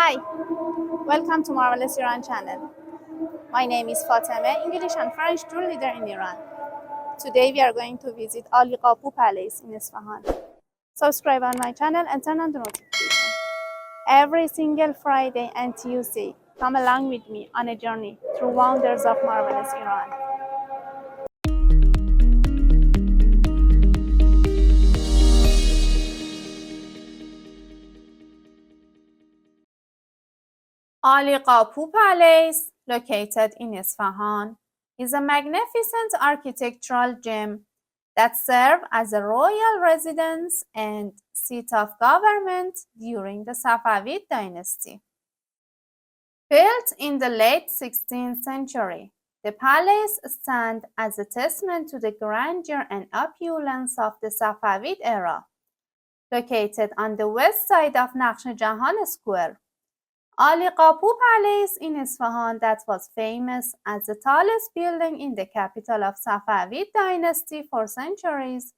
Hi, welcome to Marvelous Iran channel. My name is Fatemeh, English and French tour leader in Iran. Today we are going to visit Ali Qapu Palace in Isfahan. Subscribe on my channel and turn on the notification. Every single Friday and Tuesday, come along with me on a journey through wonders of Marvelous Iran. Ali Qapu Palace, located in Isfahan, is a magnificent architectural gem that served as a royal residence and seat of government during the Safavid dynasty. Built in the late 16th century, the palace stands as a testament to the grandeur and opulence of the Safavid era. Located on the west side of Naghshe Jahan Square, Ali Qapu Palace in Isfahan, that was famous as the tallest building in the capital of Safavid dynasty for centuries,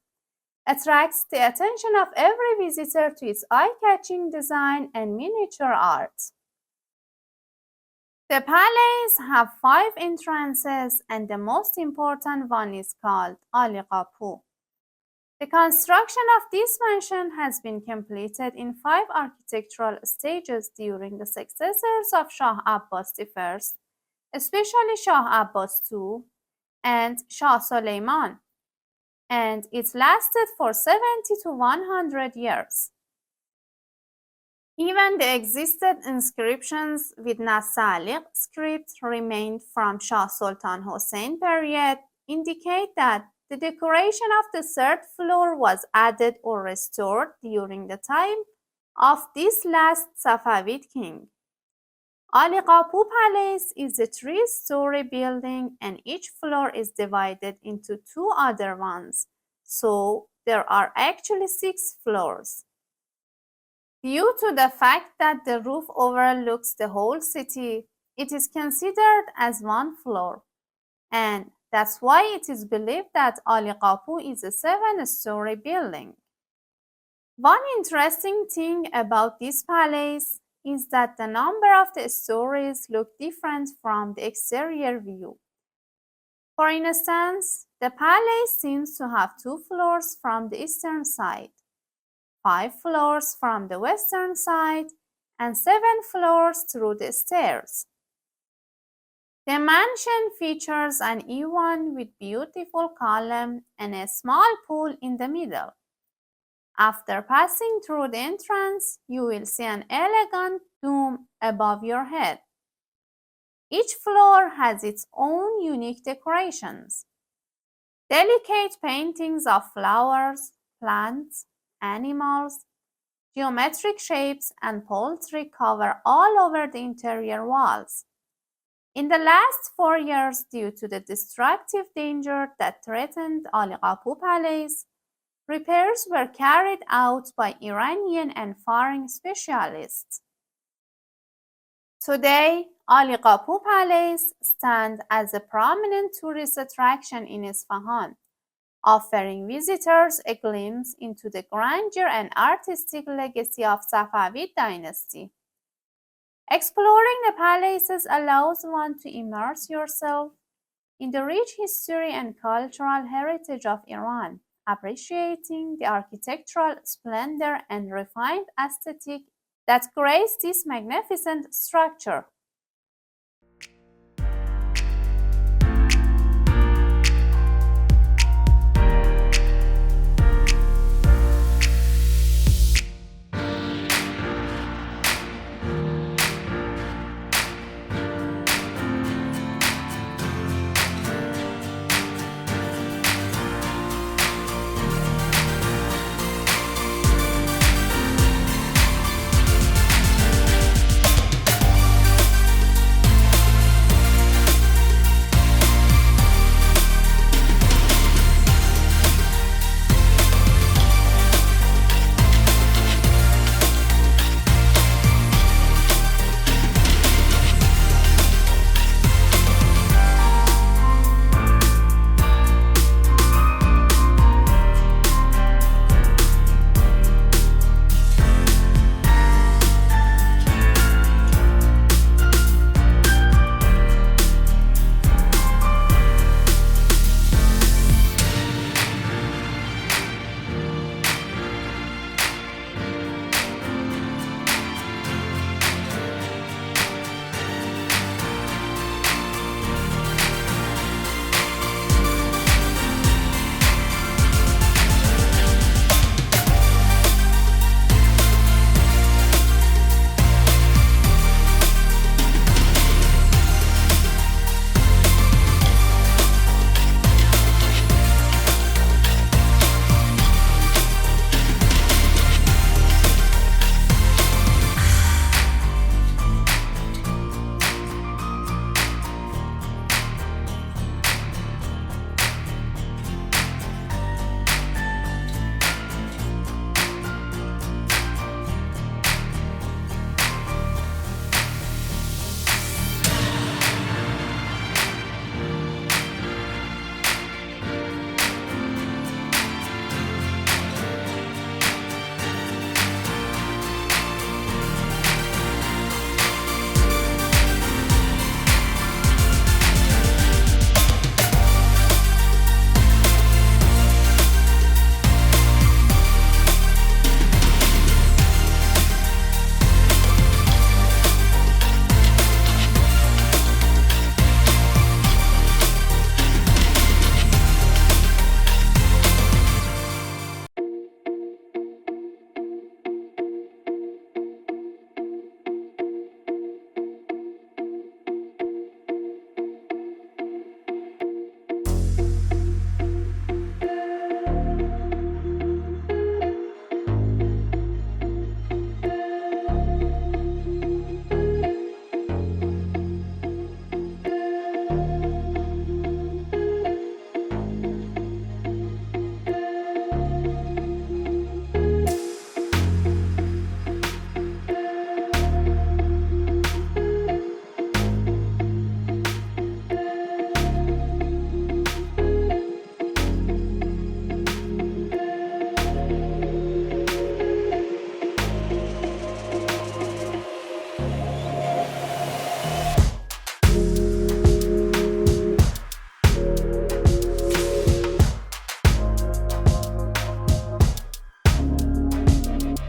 attracts the attention of every visitor to its eye-catching design and miniature art. The palace has 5 entrances, and the most important one is called Ali Qapu. The construction of this mansion has been completed in 5 architectural stages during the successors of Shah Abbas I, especially Shah Abbas II and Shah Suleiman, and it lasted for 70 to 100 years. Even the existed inscriptions with Nasaliq script remained from Shah Sultan Hussein period indicate that the decoration of the 3rd floor was added or restored during the time of this last Safavid king. Ali Qapu Palace is a 3-story building, and each floor is divided into 2 other ones, so there are actually 6 floors. Due to the fact that the roof overlooks the whole city, it is considered as 1 floor, and that's why it is believed that Ali Qapu is a 7-story building. One interesting thing about this palace is that the number of the stories look different from the exterior view. For instance, the palace seems to have 2 floors from the eastern side, 5 floors from the western side, and 7 floors through the stairs. The mansion features an E1 with beautiful column and a small pool in the middle. After passing through the entrance, you will see an elegant dome above your head. Each floor has its own unique decorations. Delicate paintings of flowers, plants, animals, geometric shapes, and poultry cover all over the interior walls. In the last 4 years, due to the destructive danger that threatened Ali Qapu Palace, repairs were carried out by Iranian and foreign specialists. Today, Ali Qapu Palace stands as a prominent tourist attraction in Isfahan, offering visitors a glimpse into the grandeur and artistic legacy of Safavid dynasty. Exploring the palaces allows one to immerse yourself in the rich history and cultural heritage of Iran, appreciating the architectural splendor and refined aesthetic that grace this magnificent structure.